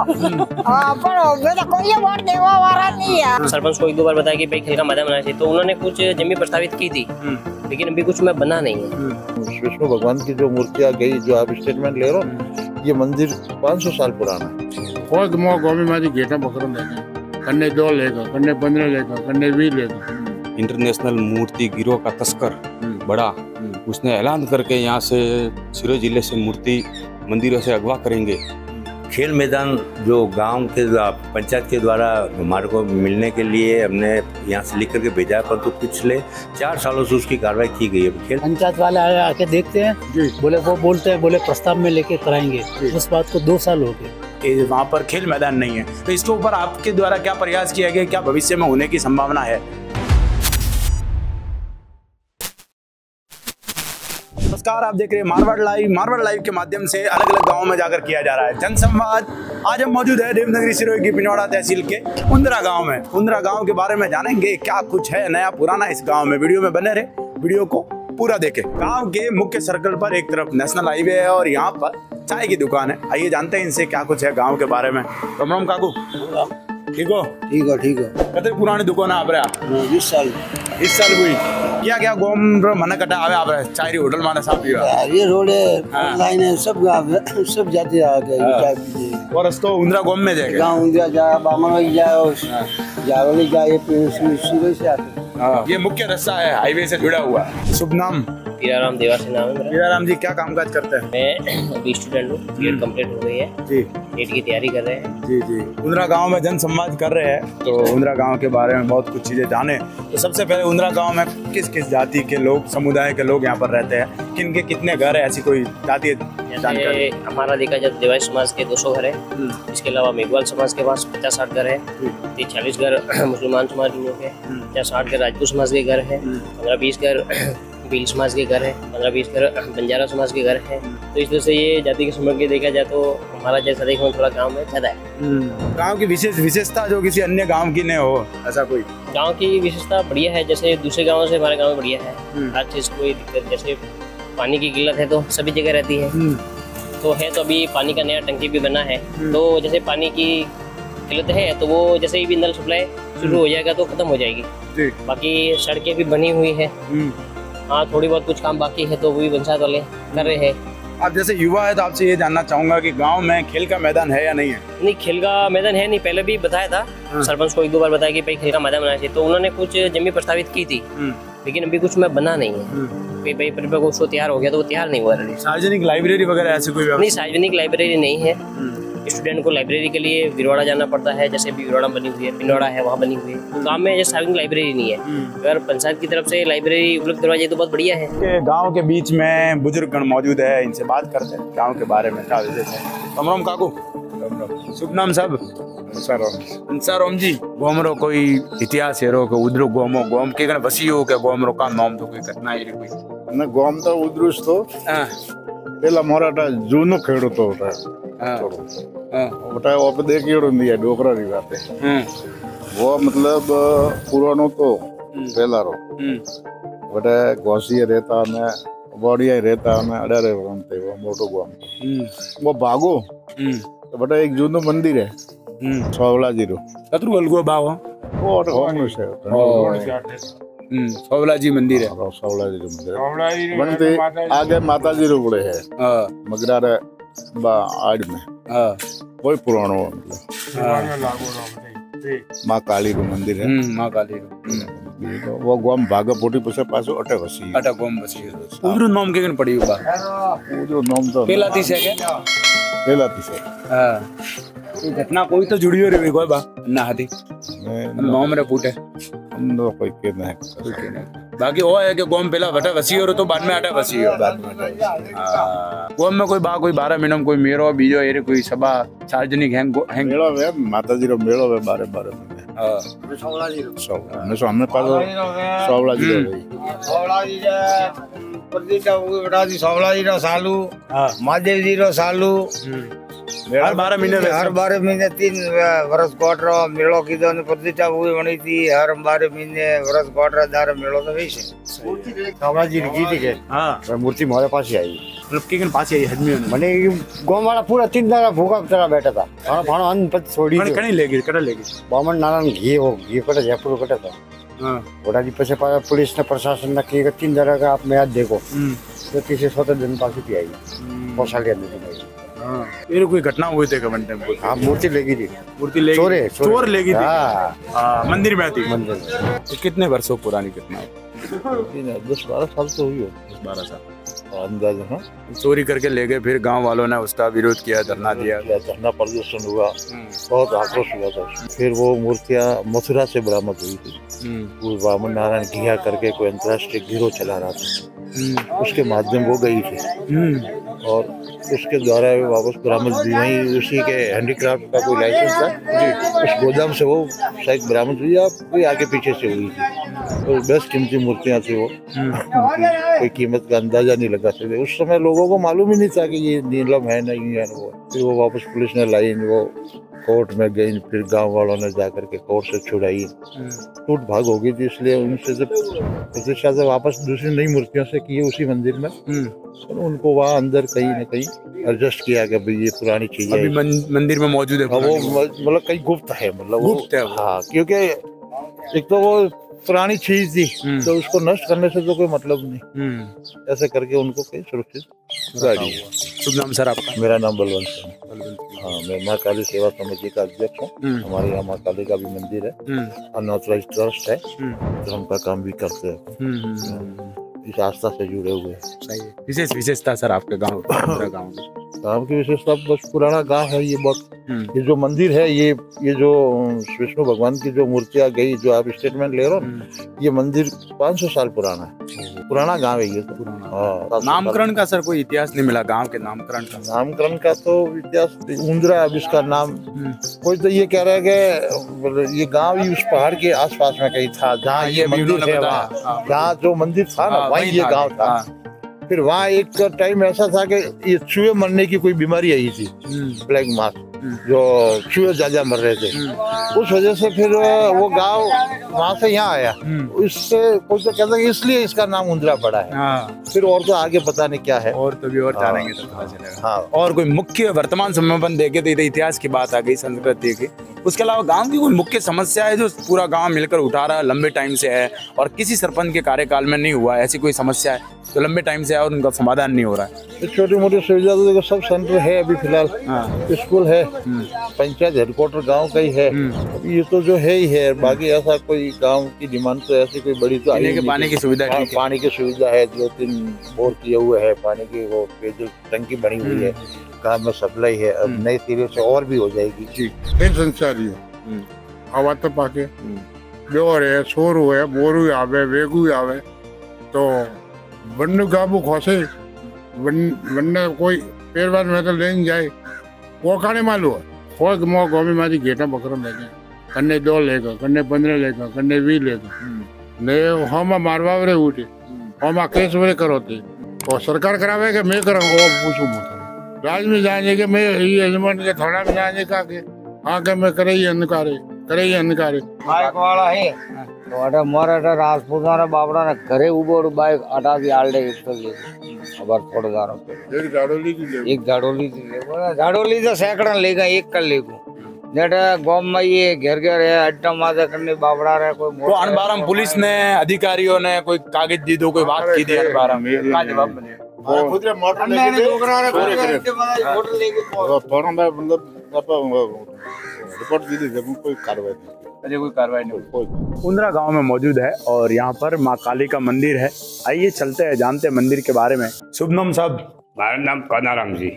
पर तो कोई वोट देवा वाला नहीं है। सरपंच को एक दो बार बताया कि भाई खेल का मैदान बनाना चाहिए, तो उन्होंने कुछ जमीन प्रस्तावित की थी, लेकिन अभी कुछ में बना नहीं है। विष्णु भगवान की जो मूर्तियाँ गई, जो आप स्टेटमेंट ले रहे हो, ये मंदिर 500 साल पुराना है। कोई दिमाग गोभी मारी गेटा पकड़ लेगा, कन्ने 2 लेगा, कन्ने 15 लेगा, कन्ने 20 लेगा। इंटरनेशनल मूर्ति गिरोह का तस्कर बड़ा, उसने ऐलान करके यहाँ से सिरोही जिले से मूर्ति मंदिरों से अगवा करेंगे। खेल मैदान जो गांव के पंचायत के द्वारा हमारे को मिलने के लिए हमने यहाँ से लिख करके भेजा है, परंतु पिछले 4 सालों से उसकी कार्रवाई की गई है। खेल पंचायत वाले आके देखते हैं, बोले वो बोलते हैं, बोले प्रस्ताव में लेके कराएंगे। उस बात को 2 साल हो गए। वहाँ पर खेल मैदान नहीं है, तो इसके ऊपर आपके द्वारा क्या प्रयास किया गया, क्या भविष्य में होने की संभावना है? नमस्कार, आप देख रहे हैं मारवाड़ लाइव। मारवाड़ लाइव के माध्यम से अलग अलग गांवों में जाकर किया जा रहा है जनसंवाद। आज हम मौजूद है देवनगरी सिरोही की पिंजौड़ा तहसील के उंद्रा गांव में। उंद्रा गांव के बारे में जानेंगे क्या कुछ है नया पुराना इस गांव में। वीडियो में बने रहे, वीडियो को पूरा देखें। गांव के मुख्य सर्कल पर एक तरफ नेशनल हाईवे है और यहाँ पर चाय की दुकान है। आइए जानते हैं इनसे क्या कुछ है गाँव के बारे में। राम राम काकू, ठीक हो? ठीक है, ठीक है। कतई पुरानी दुकान आप रहा? 20 साल। 20 साल हुई। क्या क्या गोम मन कटा आवे आप चाय री होटल माने साफ पीवा? ये रोड है, लाइन है, सब जाते आ गए चाय पीते। और रस्तो उंद्रा गोम में जाएगा? गांव उंद्रा जा, बामनवाई जाए, जावली जाए, सिरोही से आते। ये मुख्य रास्ता है, हाईवे से जुड़ा हुआ। शुभ नाम? हीराराम देवासी नाम है। हीराराम जी क्या कामकाज करते हैं? मैं अभी स्टूडेंट हूँ, बीएड कंप्लीट हो गई है जी, नीट की तैयारी कर रहे हैं। जी जी। उंद्रा गांव में जन संवाद कर रहे हैं, तो उंद्रा गांव के बारे में बहुत कुछ चीजें जाने। तो सबसे पहले उंद्रा गांव में किस किस जाति के लोग, समुदाय के लोग यहाँ पर रहते हैं, किन के कितने घर है, ऐसी कोई जातीय जानकारी? हमारा देखा जाए देवासी समाज के 200 घर है। इसके अलावा मेघवाल समाज के पास 50-60 घर है। 40 घर मुसलमान समाज के लोग है, 60 घर राजपूत समाज के घर है, 15-20 घर भील समाज के घर है, 15-20 घर बंजारा समाज के घर है। तो इस तरह से ये जाति के समझ के देखा जाए तो हमारा जैसा देखो थोड़ा गांव में ज्यादा है। गांव की विशेषता जो किसी अन्य गांव की नहीं हो, ऐसा कोई? गांव की विशेषता बढ़िया है, जैसे दूसरे गांवों से हमारे गांव में बढ़िया है। हर चीज कोई दिक्कत, जैसे पानी की किल्लत है तो सभी जगह रहती है, तो है तो अभी पानी का नया टंकी भी बना है। तो जैसे पानी की किल्लत है तो वो जैसे ही भी नल सप्लाई शुरू हो जाएगा तो खत्म हो जाएगी। बाकी सड़कें भी बनी हुई है। हाँ, थोड़ी बहुत कुछ काम बाकी है तो वो भी पंचायत वाले कर रहे हैं। आप जैसे युवा है तो आपसे ये जानना चाहूंगा कि गांव में खेल का मैदान है या नहीं है? नहीं, खेल का मैदान है नहीं। पहले भी बताया था, सरपंच को एक दो बार बताया कि भाई खेल का मैदान बनाना चाहिए, तो उन्होंने कुछ जमीन प्रस्तावित की थी, लेकिन अभी कुछ में बना नहीं है। भाई परिपक्व उसको तैयार हो गया तो वो तैयार नहीं हुआ। सार्वजनिक लाइब्रेरी वगैरह ऐसी कोई? नहीं, सार्वजनिक लाइब्रेरी नहीं है। स्टूडेंट को लाइब्रेरी के लिए विरवाड़ा जाना पड़ता है, जैसे भी विरवाड़ा बनी हुई है, पिंडौड़ा है, वहाँ बनी हुई है। गाँव में जैसे सार्वजनिक लाइब्रेरी नहीं है। अगर पंचायत की तरफ से लाइब्रेरी उपलब्ध करवा जाए तो बहुत बढ़िया है। गांव के बीच में बुजुर्ग गण मौजूद है, इनसे बात करते हैं गांव के बारे में क्या विशेष है। राम राम काकू, शुभ नाम सब? अंसाराम जी। गोमरो कोई इतिहास है रो के उधरो गोमो गोम के गण बसी हो के गोमरो का नाम तो कोई घटना है कोई? ना गोम तो उद्रुस तो पेला मोराटा जूनो खेड़ो तो बेटा वो पे देखियो है डोकरा री बात है। वो मतलब पुरानो तो पेला रो बेटा घोसी रहता में बढ़िया रहता में अडारे रमते वो मोटो गोम वो भागो तो बेटा एक जूनो मंदिर है सोवला जी रो कतरू अलगो बाव वो होम से सोवला जी मंदिर है। सोवला जी मंदिर बनते आगे माता जी रो बड़े है मगरा रे बा आड़ में कोई पुरानो माँ काली रो मंदिर है। माँ काली रो वो गोम भागा पोटी पसे पासो अटे वसी अटे गोम वसी उधर नाम के कन पड़ी बा उधर नाम तो पेला तीस है क्या? पेला तीस है। कोई घटना कोई तो जुड़ी हो रही कोई बा ना हाथी नाम रे फूटे नो कोई के नहीं बाकी वो है कि गोम पेला बटा वसी हो तो बाद में आटा वसी हो बाद में गोम में कोई बा कोई 12 महीनों में कोई मेरो बीजो एरे कोई सभा सार्वजनिक हैंग मेलो वे माता जी रो मेलो वे 12 महीने। हां सोवला जी रो सोवला सो हमें पास सोवला जी रो सोवला जी प्रतिष्ठा बड़ा जी सोवला जी रो सालू महादेव जी रो सालू हर 12 महीने हर 12 महीने 3 वर्ष कोट रहो मेलो की तो प्रतिष्ठा हुई बनी थी हर 12 महीने वर्ष कोट रहा दार मेलो तो वैसे सामाजी गीत के हाँ मूर्ति हमारे पास ही आई मतलब के पास ही हजमी मैंने गांव वाला पूरा 3 दिन भूखा तरह बैठा था खाना खाना अन्न पत छोड़ी कहीं लेगी कटा लेगी बामन नारायण घी कटा जयपुर कटा था बड़ा जी पीछे पुलिस ने प्रशासन ने किया 3 दिन का आप मैच देखो तो 30 दिन पास ही आई कौशल्या ये कोई घटना हुई थी कवन टाइम हाँ मूर्ति लेगी थी मूर्ति ले चोर लेगी थी मंदिर में थी ये कितने वर्षों पुरानी घटना है? 10-12 साल तो हुई हो 12 साल अंदाजा हाँ चोरी करके ले गए फिर गांव वालों ने उसका विरोध किया धरना दिया धरना प्रदर्शन हुआ बहुत आक्रोश हुआ था फिर वो मूर्तियाँ मथुरा से बरामद हुई थी वो वामन नारायण घिया करके कोई अंतर्राष्ट्रीय गिरोह चला रहा था उसके माध्यम वो गई थी और उसके द्वारा वापस बरामद हुई वहीं उसी के हैंडीक्राफ्ट का कोई लाइसेंस था उस गोदाम से वो शायद बरामद हुई या कोई आगे पीछे से हुई थी और बेस्ट कीमती मूर्तियाँ थी वो कोई कीमत का अंदाजा नहीं लगा सकते उस समय लोगों को मालूम ही नहीं था कि ये नीलम है नहीं है वो फिर वो वापस पुलिस ने लाई वो कोर्ट में गई फिर गांव वालों ने जाकर के कोर्ट से छुड़ाई टूट भाग हो गई थी इसलिए उनसे जब प्रतिष्ठा से वापस दूसरी नई मूर्तियों से किए उसी मंदिर में तो उनको वहाँ अंदर कहीं न कहीं एडजस्ट किया कि भाई ये पुरानी चीज है मंदिर में मौजूद है वो मतलब कहीं गुप्त है मतलब गुप्त है हाँ क्योंकि एक तो वो पुरानी चीज थी तो उसको नष्ट करने से तो कोई मतलब नहीं ऐसे करके उनको कहीं सुरक्षित गाड़ी शुभ नाम सर आपका मेरा नाम बलवंत सिंह हाँ मैं माँ काली सेवा समिति का अध्यक्ष हूँ हमारे यहाँ माँ काली का भी मंदिर है अनऑथराइज्ड ट्रस्ट है तो हम का काम भी करते हैं इस आस्था से जुड़े हुए हैं विशेषता सर आपके गाँव गाँव की विशेषता बस पुराना गाँव है ये बहुत ये जो मंदिर है ये जो विष्णु भगवान की जो मूर्तियाँ गई जो आप स्टेटमेंट ले रहे हो ये मंदिर 500 साल पुराना है पुराना गांव है ये तो पुराना नामकरण का सर कोई इतिहास नहीं मिला गांव के नामकरण का तो इतिहास उंद्रा अब इसका नाम कोई तो ये कह रहा है कि ये गांव ही उस पहाड़ के आसपास में कहीं था जहाँ ये मंदिर है वहाँ जहाँ जो मंदिर था ना वहीं ये गाँव था फिर वहाँ एक टाइम ऐसा था कि ये चूहे मरने की कोई बीमारी आई थी ब्लैक मार्क जो चूहे ज्यादा मर रहे थे उस वजह से फिर वो गांव वहाँ से यहाँ आया इससे कोई तो कहता है इसलिए इसका नाम उंद्रा पड़ा है फिर और तो आगे पता नहीं क्या है और तो भी और जानेंगे तो पता चलेगा हाँ और कोई मुख्य वर्तमान समय पर देखे तो इतिहास की बात आ गई संस्कृति की उसके अलावा गांव की कोई मुख्य समस्या है जो पूरा गांव मिलकर उठा रहा है लंबे टाइम से है और किसी सरपंच के कार्यकाल में नहीं हुआ ऐसी कोई समस्या है तो लंबे टाइम से है और उनका समाधान नहीं हो रहा है तो छोटी मोटी सुविधा तो देखो सब सेंटर है अभी फिलहाल स्कूल है पंचायत हेडक्वार्टर गांव का ही है ये तो जो है ही है बाकी ऐसा कोई गांव की डिमांड तो ऐसी कोई बड़ी तो पानी की सुविधा पानी की सुविधा है 2-3 बोर किए हुए है पानी की वो जो टंकी बनी हुई है गांव में सप्लाई है अब नई सिरे से और भी हो जाएगी संसारी हवा तो पाके ब्योर है सोरू है बोरू आवे वेगू आवे तो वन गाबू खोसे वन कोई पेरवार में तो लेन जाए वो खाने मालूम है कोई मो गोमी मारी घेटा बकरा लेके कन्ने 2 लेगा कन्ने 15 लेगा कन्ने 20 लेगा ने हम मारवा रे उठे हम केस वे करो थे और सरकार करावे के मैं करा वो पूछूं मत राज में जाने के मैं ये यजमान के थाना में जाने का के हां के मैं करे ही अनकारे बाइक वाला है तो अरे मराठा राजपूताना बापड़ा ने घरे उबो बाइक अटादी आलडे इसको ये खबर थोड़ा दारो एक झाड़ोली झाड़ोली तो सैकड़ा लेगा एक कर लेगो जेटा गांव में ये घेर है अड्डा माजा करने बाबड़ा रहा कोई तो अनबारम पुलिस ने अधिकारियों ने कोई कागज दी दो कोई बात की थी अनबारम का जवाब मिले खुद रे मोटर लेके मोटर लेके फॉर्म में मतलब रिपोर्ट दी थी जब कोई कार्रवाई नहीं उंद्रा गांव में मौजूद है और यहाँ पर माँ काली का मंदिर है आइए चलते हैं जानते हैं मंदिर के बारे में शुभ नाम साहब मारा नाम कनाराम जी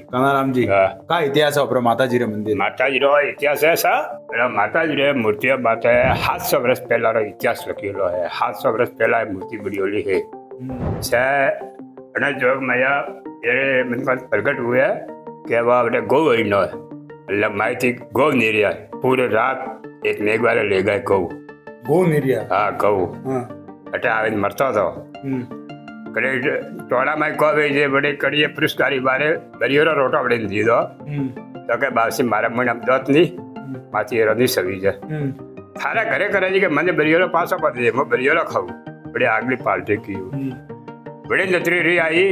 का इतिहास है माता जी रे मंदिर माता जी रो इतिहास है सा माता जी रे मूर्ति बात है 700 वर्ष पहला रो इतिहास लखेलो है 700 वर्ष पहला मूर्ति बड़ी होली है से अने जोग माया ये मन प्रकट हुए है कि वह बेटे गौ वहीनो है मतलब माइती गौ निर्या पूरे रात एक मेघ वाले ले गए गौ निर्या हाँ गौ बेटे आवे मरता था बड़े टोड़ा में कहवे जे बड़े कड़िए पुरस्कारी बारे बरियोरा रोटा बड़े दीदो तो के बासी मारा मन अब दत नहीं माची रदी सभी जे थारा घरे करे जी के मने बरियोरा पासा पर दे मैं बरियोरा खाऊं बड़े आगली पार्टी की बड़े नतरी री आई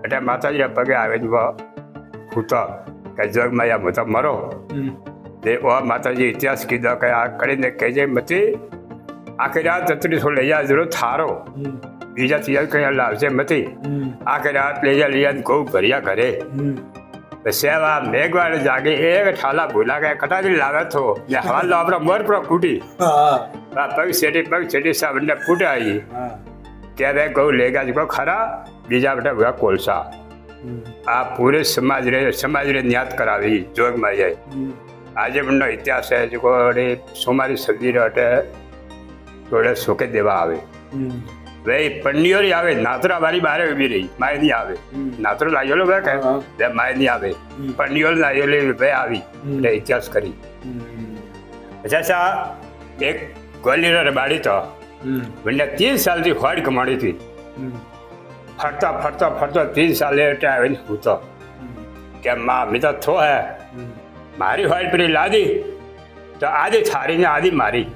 अटे माता जी पगे आवे जो खुता के जग में या मत मरो दे वो माता जी इतिहास की दा के आ कड़ी ने कहे मती आखिर रात तत्री सो ले जा जरूर थारो बीजा तीजा कहीं लाभ से मती आखिर रात ले जा लिया को भरिया करे सेवा मेघवाड़ जागे एक ठाला भूला गया कटा दिन लागत हो ये हवा लो अपना मोर पर कुटी पग सेटी सब ने कुट आई क्या वे गौ लेगा जो खरा बीजा बेटा हुआ कोलसा आप पूरे समाज रे न्यात करावी जोग में जाए आज बनो इतिहास है जो सोमारी सब्जी रटे थोड़े सोके देवा आवे वे पन्नियोरी आवे नातरा वाली बारे भी रही माय नहीं आवे नातरो लायोलो वे कहे वे माय नहीं आवे पन्नियोर लायोले वे आवी रे इतिहास करी जैसा एक ग्वालियर बाड़ी तो बन्ने 3 साल की खौड़ कमाड़ी थी फटता 3 साल टाइम होता क्या माँ मिता थो है मारी खौड़ पर लादी तो आधी थारी ने आधी मारी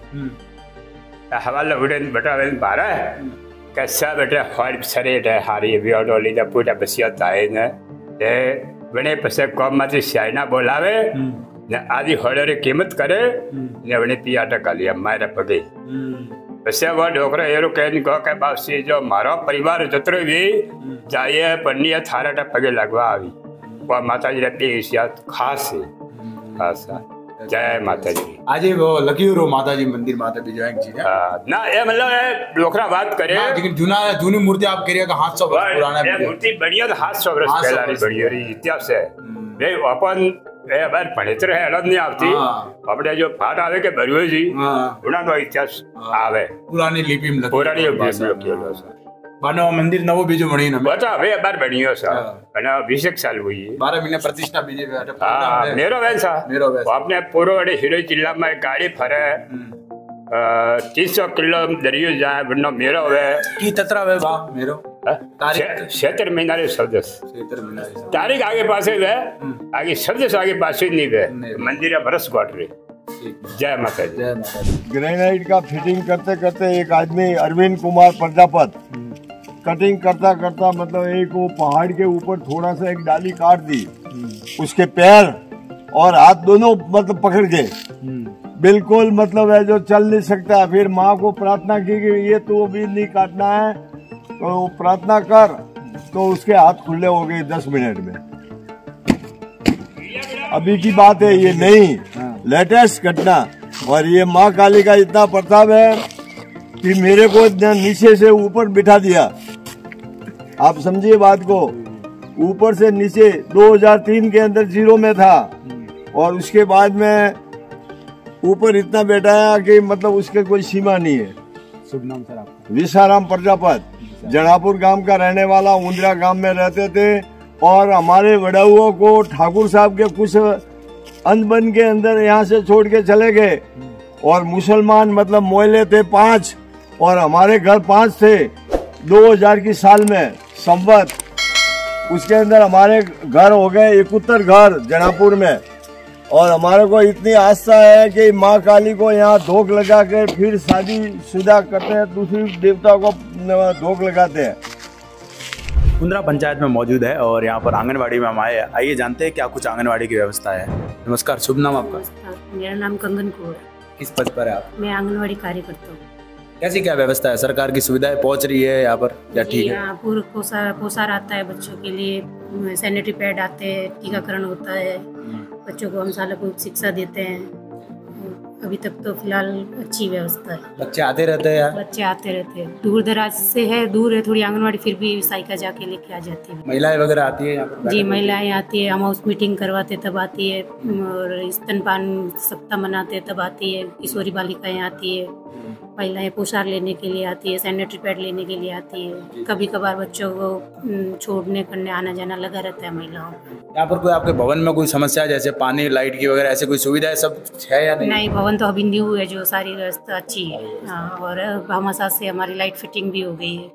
हवाला उड़े बटा बारा कैसा बेटा खौड़ सरे हारी बियोडोली दा पूरा बसिया ताए ने ते बने पसे कम मत शायना बोलावे ने आधी खौड़ रे कीमत करे ने बने पिया टका लिया मारे पगे पसे वो डोकरा एरो कहन को के बासी जो मारो परिवार जतरो भी जाए पन्निया थारा टा पगे लगवा आवी वो माता जी रे याद खास है खास जय माता जी आज वो लकीरो माता जी मंदिर माता बिजवाएं जी ना ये मतलब डोकरा बात करे लेकिन जूनी मूर्ति आप करिए का हाथ सौ पुराना ये मूर्ति बढ़िया हाथ सौ वर्ष पहला बढ़िया रही इतिहास है वे अपन ए बार पढ़ेते रहे अलग नहीं आती अपने जो पाठ आवे के बरुए जी उना तो इतिहास आवे पुरानी लिपि में पुरानी लिपि बनो मंदिर नवो बीजो बणी न बता वे बार बढ़ियो सा बना 20 साल हुई 12 महीने प्रतिष्ठा बीजे हां मेरो वैसा अपने पूरो अड़े हिरो जिला में गाड़ी फरे 300 किलो दरियो जाए बनो मेरो वे की ततरा वे बा मेरो तारीख 76 महीना रे सदस 76 महीना तारीख आगे पासे वे आगे सदस आगे पासे नहीं वे मंदिर बरस गोट रे जय माता जी ग्रेनाइट का फिटिंग करते करते एक आदमी अरविंद कुमार प्रजापत कटिंग करता करता मतलब एक वो पहाड़ के ऊपर थोड़ा सा एक डाली काट दी उसके पैर और हाथ दोनों मतलब पकड़ के बिल्कुल मतलब है जो चल नहीं सकता। फिर माँ को प्रार्थना की कि ये तो भी नहीं काटना है तो प्रार्थना कर तो उसके हाथ खुले हो गए 10 मिनट में। अभी की बात है ये नहीं लेटेस्ट घटना। और ये माँ काली का इतना प्रताप है कि मेरे को नीचे से ऊपर बिठा दिया। आप समझिए बात को, ऊपर से नीचे 2003 के अंदर 0 में था और उसके बाद में ऊपर इतना बैठाया कि मतलब उसके कोई सीमा नहीं है। शुभ नाम सर आपका? विशाराम प्रजापत, जनापुर गांव का रहने वाला, उंदरा गांव में रहते थे। और हमारे वडाउओं को ठाकुर साहब के कुछ अनबन के अंदर यहाँ से छोड़ के चले गए और मुसलमान मतलब मोहल्ले थे 5 और हमारे घर 5 थे। 2000 की साल में संवत उसके अंदर हमारे घर हो गए 71 घर जनापुर में। और हमारे को इतनी आस्था है कि माँ काली को यहाँ धोख लगा कर फिर शादी शुदा करते हैं, दूसरी देवता को धोख लगाते हैं। उंदरा पंचायत में मौजूद है और यहाँ पर आंगनवाड़ी में हम आए। आइए जानते हैं क्या कुछ आंगनवाड़ी की व्यवस्था है। नमस्कार, शुभ नाम आपका? मेरा नाम कंगन कौर। किस पद पर है आप? मैं आंगनवाड़ी कार्यकर्ता हूँ। कैसी क्या व्यवस्था है? सरकार की सुविधाएं पहुँच रही है यहाँ पर या ठीक है? पूरा पोसार आता है बच्चों के लिए, सैनिटरी पैड आते हैं, टीकाकरण होता है, बच्चों को हम सालभूत शिक्षा देते हैं। अभी तक तो फिलहाल अच्छी व्यवस्था है। बच्चे आते रहते हैं? बच्चे आते रहते हैं। दूर दराज से है, दूर है थोड़ी आंगनवाड़ी, फिर भी साइकिल जाके लेके आ जाती है। महिलाएं वगैरह आती है यहाँ पर? जी, महिलाएं आती है। हम हाउस मीटिंग करवाते तब आती है, और स्तनपान सप्ताह मनाते तब आती है। किशोरी बालिकाएं आती है, महिलाएं पोशाक लेने के लिए आती है, सैनिटरी पैड लेने के लिए आती है। कभी कभार बच्चों को छोड़ने करने आना जाना लगा रहता है महिलाओं का। यहाँ पर कोई आपके भवन में कोई समस्या है, जैसे पानी लाइट की वगैरह, ऐसे कोई सुविधा है सब है या नहीं? नहीं, भवन तो अभी न्यू है, जो सारी व्यवस्था अच्छी है। हाँ, और भामाशाह से हमारी लाइट फिटिंग भी हो गई है।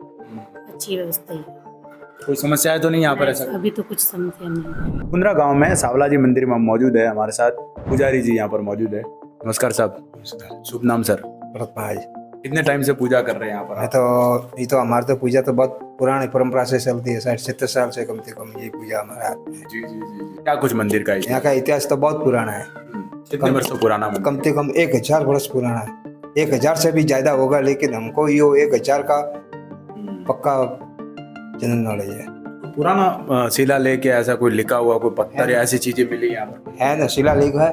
अच्छी व्यवस्था है। कोई समस्याएं तो नहीं यहाँ पर ऐसा? अभी तो कुछ समस्या नहीं। मुंद्रा गांव में सावला जी मंदिर में मौजूद है, हमारे साथ पुजारी जी यहाँ पर मौजूद है। नमस्कार साहब, शुभ नाम सर? भरत भाई। कितने टाइम से पूजा कर रहे हैं यहाँ पर? ये तो हमारे तो पूजा तो बहुत पुरानी परंपरा से चलती है, 60-70 साल से कम से कम ये पूजा हमारे हाथ में। जी जी जी। क्या कुछ मंदिर का यहाँ का इतिहास तो बहुत पुराना है। कितने वर्षों पुराना? कम से कम 1000 वर्ष पुराना है। 1000 से भी ज्यादा होगा, लेकिन हमको ये 1000 का पक्का जनरल नॉलेज है। पुराना शिलालेख या ऐसा कोई लिखा हुआ कोई पत्थर या ऐसी चीजें मिली यहाँ पर? है ना, शिलालेख है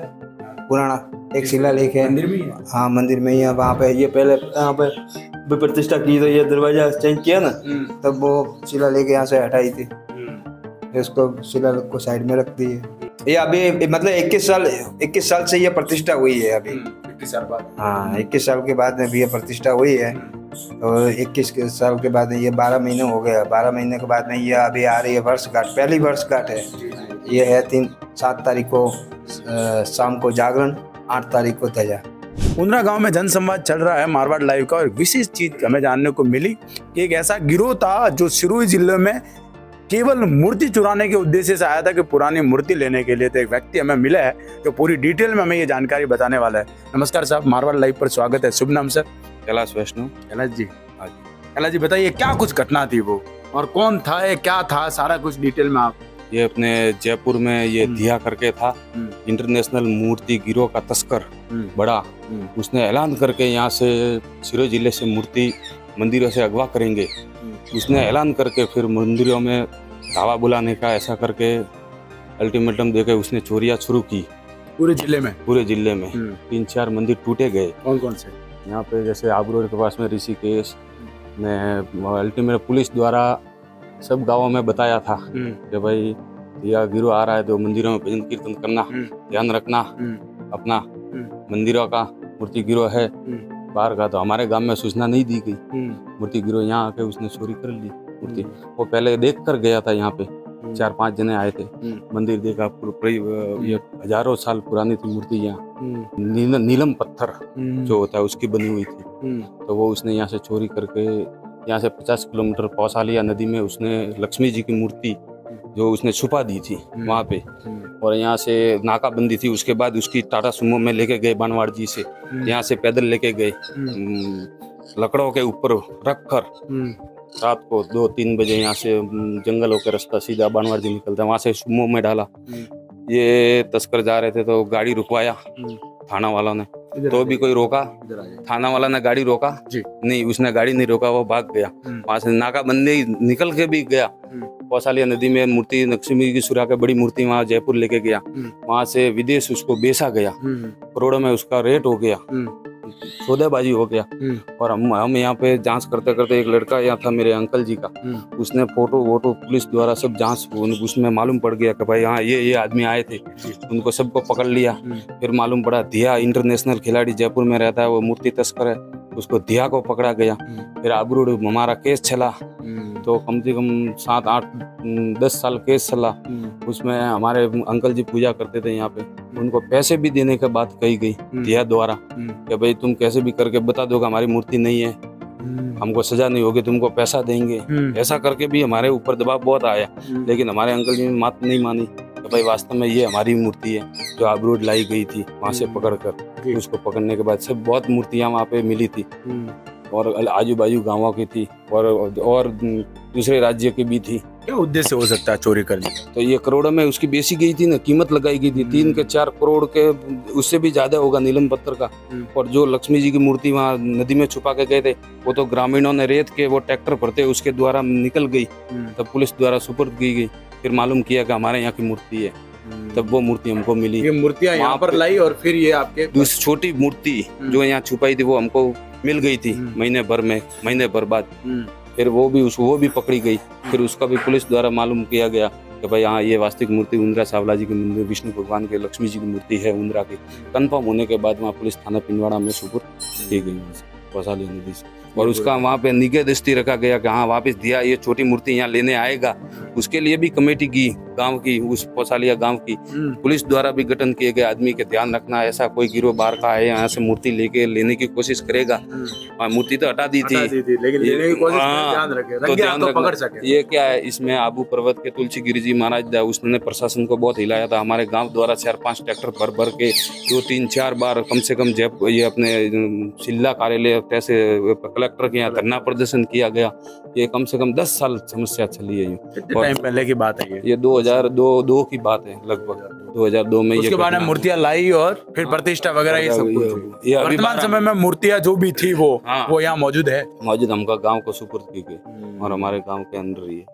पुराना, एक शिलालेख है मंदिर में। हाँ मंदिर में ही है। वहाँ पे ये पहले यहाँ पे प्रतिष्ठा की, तो ये दरवाजा चेंज किया ना, तब वो शिलालेख यहाँ से हटाई थी, इसको शिलालेख को साइड में रख दी है। ये अभी मतलब 21 साल से ये प्रतिष्ठा हुई है अभी। 21 साल बाद? हाँ 21 साल के बाद में भी ये प्रतिष्ठा हुई है। और 21 साल के बाद ये 12 महीने हो गया। 12 महीने के बाद में ये अभी आ रही है वर्षगांठ, पहली वर्षगांठ है। ये है 7 तारीख को शाम को जागरण, 8 तारीख को ध्वजा। मुंद्रा गांव में जनसंवाद चल रहा है मारवाड़ लाइव का, और विशेष चीज हमें जानने को मिली कि एक ऐसा गिरोह था जो सिरोही जिले में केवल मूर्ति चुराने के उद्देश्य से आया था कि पुरानी मूर्ति लेने के लिए। तो एक व्यक्ति हमें मिला है जो पूरी डिटेल में हमें ये जानकारी बताने वाला है। नमस्कार साहब, मारवाड़ लाइव पर स्वागत है। शुभ नाम सर? कैलाश वैष्णव। कैलाश जी, कैलाश जी बताइए क्या कुछ घटना थी वो, और कौन था, ये क्या था, सारा कुछ डिटेल में आप। ये अपने जयपुर में ये दिया करके था, इंटरनेशनल मूर्ति गिरोह का तस्कर बड़ा, उसने ऐलान करके यहाँ से सिरोही जिले से मूर्ति मंदिरों से अगवा करेंगे। उसने ऐलान करके फिर मंदिरों में धावा बुलाने का ऐसा करके अल्टीमेटम देके उसने चोरियां शुरू की पूरे जिले में। 3-4 मंदिर टूटे गए। कौन कौन से? यहाँ पे जैसे आबू रोड के पास में ऋषिकेश में अल्टीमेट पुलिस द्वारा सब गांवों में बताया था कि भाई यह गिरोह आ रहा है तो मंदिरों में भजन कीर्तन करना, ध्यान रखना अपना, मंदिरों का मूर्ति गिरोह है बाहर का। तो हमारे गांव में सूचना नहीं दी गई, मूर्ति गिरोह यहाँ आके उसने चोरी कर ली मूर्ति। वो पहले देख कर गया था, यहाँ पे 4-5 जने आए थे, मंदिर देखा, ये हजारों साल पुरानी थी मूर्ति। यहाँ नीलम पत्थर जो होता है उसकी बनी हुई थी। तो वो उसने यहाँ से चोरी करके यहाँ से 50 किलोमीटर पौसालिया नदी में उसने लक्ष्मी जी की मूर्ति जो उसने छुपा दी थी वहाँ पे, और यहाँ से नाकाबंदी थी। उसके बाद उसकी टाटा सुमो में लेके गए बानवाड़ जी से, यहाँ से पैदल लेके गए, लकड़ों के ऊपर रख कर रात को 2-3 बजे यहाँ से जंगल होकर रास्ता सीधा बानवाड़ जी निकलता है, वहाँ से सुमो में डाला। ये तस्कर जा रहे थे तो गाड़ी रुकवाया थाना वालों ने, तो भी कोई रोका, थाना वाला ने गाड़ी रोका नहीं, उसने गाड़ी नहीं रोका, वो भाग गया। वहाँ से नाकाबंदी निकल के भी गया, पौसालिया नदी में मूर्ति लक्ष्मी की सुरा के बड़ी मूर्ति वहाँ जयपुर लेके गया, वहाँ से विदेश उसको बेचा गया, करोड़ों में उसका रेट हो गया, सौदेबाजी हो गया। और हम यहाँ पे जांच करते करते एक लड़का यहाँ था मेरे अंकल जी का, उसने फोटो वोटो पुलिस द्वारा सब जांच, उसमें मालूम पड़ गया कि भाई हाँ ये आदमी आए थे, उनको सबको पकड़ लिया। फिर मालूम पड़ा दिया इंटरनेशनल खिलाड़ी जयपुर में रहता है, वो मूर्ति तस्कर है, उसको दिया को पकड़ा गया। फिर आबरू हमारा केस चला, तो कम से कम 7-8-10 साल केस चला। उसमें हमारे अंकल जी पूजा करते थे यहाँ पे, उनको पैसे भी देने की बात कही गई दिया द्वारा कि भाई तुम कैसे भी करके बता दो कि हमारी मूर्ति नहीं है, हमको सजा नहीं होगी, तुमको पैसा देंगे। ऐसा करके भी हमारे ऊपर दबाव बहुत आया, लेकिन हमारे अंकल जी ने बात नहीं मानी कि भाई वास्तव में ये हमारी मूर्ति है जो आबरू लाई गई थी वहाँ से पकड़ कर। उसको पकड़ने के बाद सब बहुत मूर्तियाँ वहाँ पे मिली थी, और आजू बाजू गाँवों की थी, और दूसरे राज्य की भी थी। क्या उद्देश्य हो सकता है चोरी करने? तो ये करोड़ों में उसकी बेची गई थी ना, कीमत लगाई गई थी 3-4 करोड़ के, उससे भी ज्यादा होगा नीलम पत्थर का। और जो लक्ष्मी जी की मूर्ति वहाँ नदी में छुपा के गए थे, वो तो ग्रामीणों ने रेत के वो ट्रैक्टर भरते उसके द्वारा निकल गई, तब पुलिस द्वारा सुपुर्द की गई। फिर मालूम किया कि हमारे यहाँ की मूर्ति है, तब वो मूर्ति हमको मिली। ये मूर्तियाँ यहाँ पर लाई, और फिर ये आपके दूसरी छोटी मूर्ति जो यहाँ छुपाई थी वो हमको मिल गई थी महीने भर बाद। फिर वो भी पकड़ी गई। फिर उसका भी पुलिस द्वारा मालूम किया गया कि भाई हाँ ये वास्तविक मूर्ति उंद्रा सावला जी की मंदिर, विष्णु भगवान के लक्ष्मी जी की मूर्ति है उंद्रा की। कंफर्म होने के बाद वहाँ पुलिस थाना पिंडवाड़ा में सुपुर्द की गई। पसाली नदी से, और उसका वहाँ पे निगाह दृष्टि रखा गया कि हाँ वापस दिया ये छोटी मूर्ति यहाँ लेने आएगा। उसके लिए भी कमेटी की गांव की, उस पसालिया गांव की पुलिस द्वारा भी गठन किए गए आदमी के ध्यान रखना, ऐसा कोई गिरोह बाहर का है यहाँ से मूर्ति लेने की कोशिश करेगा। मूर्ति तो हटा दी थी लेकिन लेने की कोशिश ध्यान रखे, तो ध्यान पकड़ सके। ये क्या है, इसमें आबू पर्वत के तुलसी गिरी जी महाराज उसने प्रशासन को बहुत हिलाया था। हमारे गांव द्वारा 4-5 ट्रैक्टर भर भर के 2-3-4 बार कम से कम ये अपने जिला कार्यालय कैसे कलेक्टर के यहाँ धरना प्रदर्शन किया गया। ये कम से कम 10 साल समस्या चली है। कितने टाइम पहले की बात है ये 2002 की बात है, लगभग 2002 में। उसके बाद मूर्तियां लाई और फिर प्रतिष्ठा वगैरह ये सब कुछ। वर्तमान समय में मूर्तियां जो भी थी वो यहाँ मौजूद है। मौजूद हमका गांव को सुपुर्द की गई और हमारे गांव के अंदर ही है।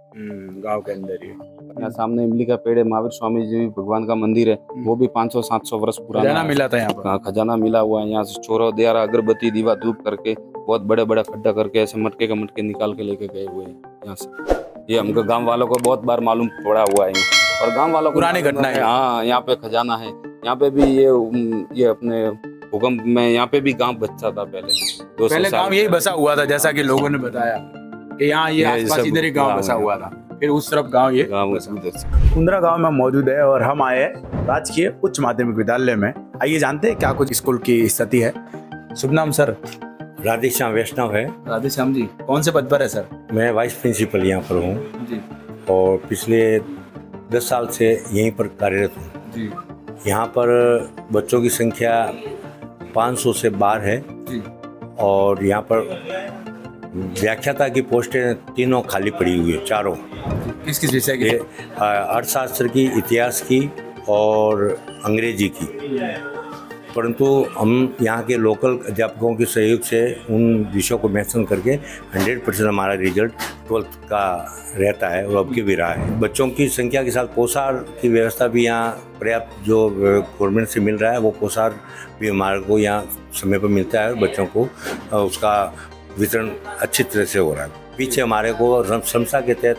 गांव के अंदर ही यहाँ सामने इमली का पेड़ है, महावीर स्वामी जी भगवान का मंदिर है, वो भी 500-700 वर्ष पुराना खजाना मिला था यहाँ पर। खजाना मिला हुआ है। यहाँ से छोरो दियारा अगरबत्ती दीवा धूप करके बहुत बड़े बड़े खड्डा करके ऐसे मटके के मटके निकाल के लेके गए हुए हैं यहाँ से। ये हमको गांव वालों को बहुत बार मालूम पड़ा हुआ है और गांव वालों को पुरानी घटना है। हाँ, यहाँ पे खजाना है। यहाँ पे भी ये अपने भूकंप में यहाँ पे भी गांव बचा था पहले गांव यही बसा हुआ था, जैसा कि लोगों ने बताया कि यहाँ ये आसपास इधर ही गांव बसा हुआ था, फिर उस तरफ गांव ये उंद्रा गांव में मौजूद है। और हम आए राजकीय उच्च माध्यमिक विद्यालय में। आइए जानते हैं क्या कुछ स्कूल की स्थिति है। शुभ नाम सर? राधेश्याम वैष्णव है। राधेश्याम जी कौन से पद पर है सर? मैं वाइस प्रिंसिपल यहाँ पर हूँ जी, और पिछले 10 साल से यहीं पर कार्यरत हूँ जी। यहाँ पर बच्चों की संख्या 500 से बाहर है जी। और यहाँ पर व्याख्याता की पोस्टें तीनों खाली पड़ी हुई है, चारों। किस किस विषय की? अर्थशास्त्र की, इतिहास की और अंग्रेजी की। परंतु हम यहाँ के लोकल अध्यापकों के सहयोग से उन विषयों को मेंशन करके 100% हमारा रिजल्ट 12th का रहता है और अब की भी रहा है। बच्चों की संख्या के साथ पोशार की व्यवस्था भी यहाँ पर्याप्त जो गवर्नमेंट से मिल रहा है, वो पोशार भी हमारे को यहाँ समय पर मिलता है। बच्चों को उसका वितरण अच्छी तरह से हो रहा है। पीछे हमारे को संस्था के तहत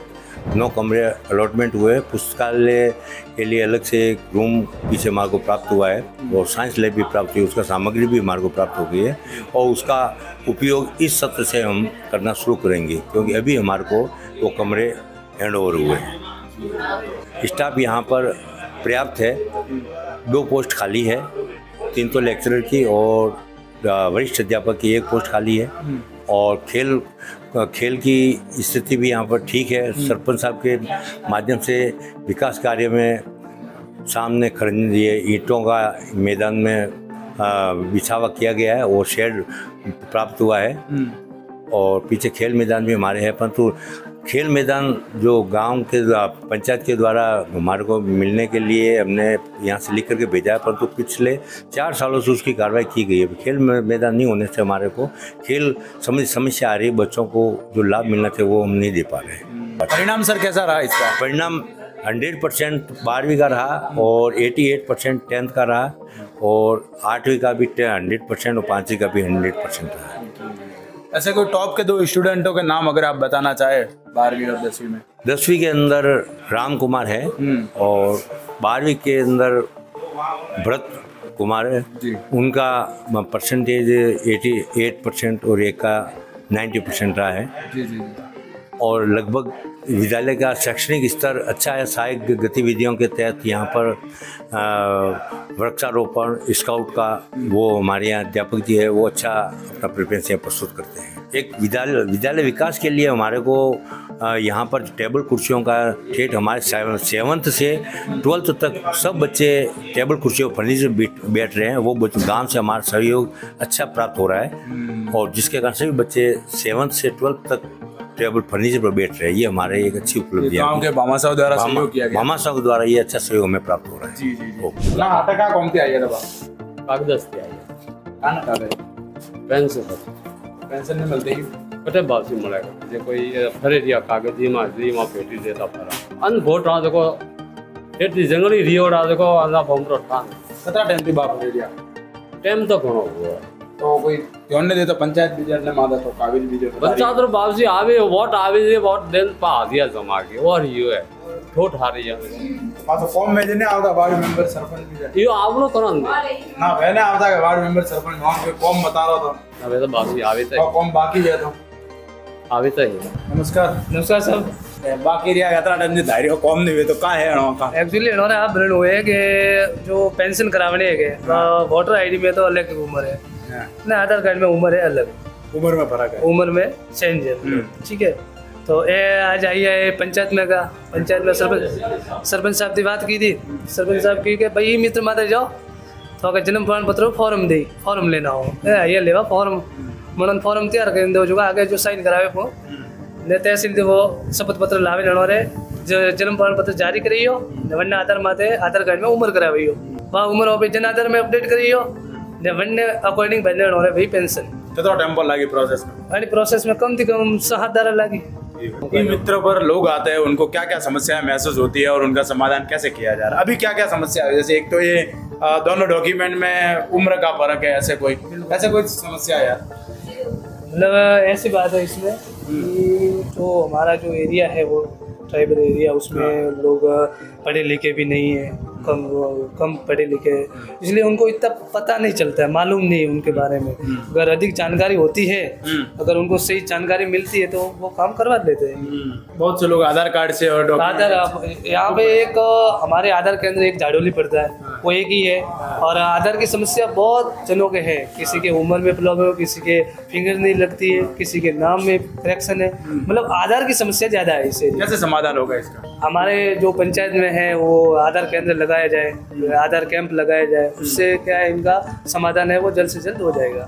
9 कमरे अलॉटमेंट हुए। पुस्तकालय के लिए अलग से एक रूम पीछे हमारे को प्राप्त हुआ है और साइंस लैब भी प्राप्त हुई, उसका सामग्री भी हमारे को प्राप्त हो गई है और उसका उपयोग इस सत्र से हम करना शुरू करेंगे, क्योंकि अभी हमारे को वो कमरे हैंड ओवर हुए हैं। स्टाफ यहाँ पर पर्याप्त है। 2 पोस्ट खाली है, 3 तो लेक्चरर की और वरिष्ठ अध्यापक की 1 पोस्ट खाली है। और खेल की स्थिति भी यहाँ पर ठीक है। सरपंच साहब के माध्यम से विकास कार्य में सामने खरीद ये ईंटों का मैदान में बिछावा किया गया है और शेड प्राप्त हुआ है और पीछे खेल मैदान भी हमारे हैं। परंतु खेल मैदान जो गांव के पंचायत के द्वारा हमारे को मिलने के लिए हमने यहाँ से लिख करके भेजा है, परंतु पिछले 4 सालों से उसकी कार्रवाई की गई है। खेल मैदान नहीं होने से हमारे को खेल संबंधी समस्या आ रही है। बच्चों को जो लाभ मिलना चाहिए वो हम नहीं दे पा रहे हैं। परिणाम सर कैसा रहा इसका? परिणाम 100% 12वीं का रहा और 88% 10th का रहा और 8वीं का भी 100% और 5वीं का भी 100% रहा। ऐसे कोई टॉप के 2 स्टूडेंटों के नाम अगर आप बताना चाहे 12वीं और 10वीं में? 10वीं के अंदर राम कुमार है और 12वीं के अंदर भरत कुमार है। उनका परसेंटेज 88% और एक का 90% रहा है। जी। और लगभग विद्यालय का शैक्षणिक स्तर अच्छा है। सहायक गतिविधियों के तहत यहाँ पर वृक्षारोपण स्काउट का वो हमारे यहाँ अध्यापक जी है, वो अच्छा अपना प्रिपरेशन यहाँ प्रस्तुत करते हैं। एक विद्यालय विकास के लिए हमारे को यहाँ पर टेबल कुर्सियों का ठेठ हमारे 7th से 12th तक सब बच्चे टेबल कुर्सियों फर्नीचर बैठ रहे हैं। वो गांव से हमारा सहयोग अच्छा प्राप्त हो रहा है और जिसके कारण सभी बच्चे 7th से 12th तक टेबल फर्नीचर पर बैठ रहे हैं। ये हमारे एक अच्छी उपलब्धि है। गांव के भामा साहब द्वारा सहयोग किया गया। भामा साहब द्वारा ये अच्छा सहयोग हमें प्राप्त हो रहा है। जी। ना आता का कौन आई है? कागज आई है। कागज पेंशन नहीं मिलती कटे बात से मिलेगा जे कोई फरे दिया कागज जी मां पेटी देता फरा अन वोट रा देखो एटी जंगली रियोड़ा देखो अना भमरो ठान कतरा टाइम थी बाप रे दिया टाइम तो घणो हुआ तो कोई ध्यान नहीं देता पंचायत बीजेट ने मादा तो काबिल बीजेट पंचायत रो बाबूजी आवे वोट आवे ये वोट देन पा दिया जमा के और ये है वोट हारे जा हां तो फॉर्म में जने आवदा वार्ड मेंबर सरपंच बीजेट यो आवलो करन ना मैंने आवदा के वार्ड मेंबर सरपंच वहां पे फॉर्म बता रहा था अबे तो बाबूजी आवे तो फॉर्म बाकी है तो आवे तो नमस्कार सब बाकी रिया यात्रा टाइम धारी को कॉम नहीं हुए तो का है का एक्चुअली इन्होंने आप ब्रेड हुए कि जो पेंशन करावने है के वोटर आईडी में तो अलग उम्र है ना आधार कार्ड में उम्र है अलग उम्र में फर्क है उम्र में चेंज है ठीक है तो ये आज आई है पंचायत में का पंचायत में सरपंच साहब की बात की थी सरपंच साहब की कि भाई मित्र माता जाओ तो अगर जन्म प्रमाण पत्र फॉर्म दे फॉर्म लेना हो ये लेवा फॉर्म मनन फॉर्म तैयार कर दो जो आगे जो साइन करावे वो ने तहसील दे वो शपथ पत्र लावे जणोरे जो जन्म प्रमाण पत्र जारी करियो वन्ने आधार माते आधार कार्ड में उम्र करावियो वहां उम्र हो जन आधार में अपडेट करियो ने वन्ने अकॉर्डिंग बने जणोरे भाई पेंशन तो टाइम पर लगी प्रोसेस में यानी प्रोसेस में कम से कम 7 दारा लगी इन मित्रों पर लोग आते हैं उनको क्या क्या समस्याएं महसूस होती है और उनका समाधान कैसे किया जा रहा है अभी क्या क्या समस्या है जैसे एक तो ये दोनों डॉक्यूमेंट में उम्र का फर्क है ऐसे कोई समस्या है यार मतलब ऐसी बात है इसमें कि जो हमारा जो एरिया है वो ट्राइबल एरिया उसमें लोग पढ़े लिखे भी नहीं है कम पढ़े लिखे इसलिए उनको इतना पता नहीं चलता है मालूम नहीं उनके बारे में अगर अधिक जानकारी होती है अगर उनको सही जानकारी मिलती है तो वो काम करवा देते हैं बहुत से लोग आधार कार्ड से और आधार यहाँ पे एक हमारे आधार केंद्र एक झाड़ोली पड़ता है वो एक ही है और आधार की समस्या बहुत जनों के है किसी के उम्र में प्रॉब्लम है किसी के फिंगर नहीं लगती है किसी के नाम में करेक्शन है मतलब आधार की समस्या ज्यादा है इसे कैसे समाधान होगा इसका हमारे जो पंचायत में है वो आधार केंद्र लगाया जाए आधार कैंप लगाया जाए उससे क्या है इनका समाधान है वो जल्द से जल्द हो जाएगा